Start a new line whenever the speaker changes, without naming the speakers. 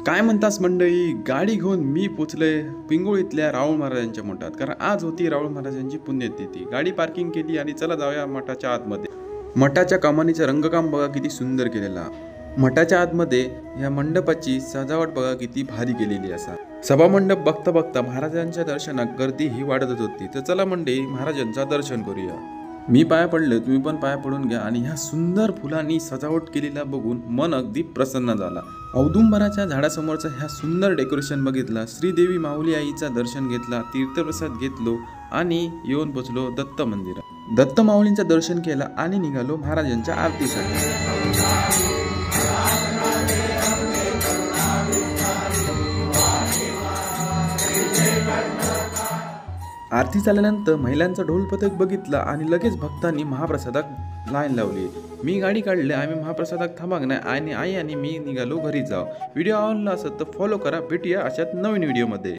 काय म्हणतास मंडळी, गाडी घेऊन मी पोचले पिंगुळीतल्या राहुल महाराजांच्या मठात. कारण आज होती राहुल महाराजांची पुण्यतिथी. गाडी पार्किंग केली आणि चला जाऊया मठाच्या आतमध्ये. मठाच्या कमानीचं रंगकाम बघा किती सुंदर केलेला. मठाच्या आतमध्ये या मंडपाची सजावट बघा किती भारी केलेली असा. सभा मंडप बघता बघता महाराजांच्या दर्शनात गर्दी ही वाढतच होती. तर चला मंडळी महाराजांचा दर्शन करूया. मी पाया पडले, तुम्ही पण पाया पडून घ्या. आणि ह्या सुंदर फुलांनी सजावट केलेला बघून मन अगदी प्रसन्न झाला. औदुंबराच्या झाडासमोरचं ह्या सुंदर डेकोरेशन बघितला. श्रीदेवी माऊली आईचा दर्शन घेतला, तीर्थप्रसाद घेतलो आणि येऊन पोचलो दत्त मंदिरात. दत्त माऊलींचं दर्शन केलं आणि निघालो महाराजांच्या आरतीसाठी. आरती झाल्यानंतर महिलांचा ढोल पथक बघितला आणि लगेच भक्तांनी महाप्रसादात लाईन लावली. मी गाडी काढली. आम्ही महाप्रसादात थांबक नाही आणि आई आणि मी निघालो घरी जाऊ. व्हिडिओ आवडला असेल तर फॉलो करा. भेटूया अशात नवीन व्हिडिओमध्ये.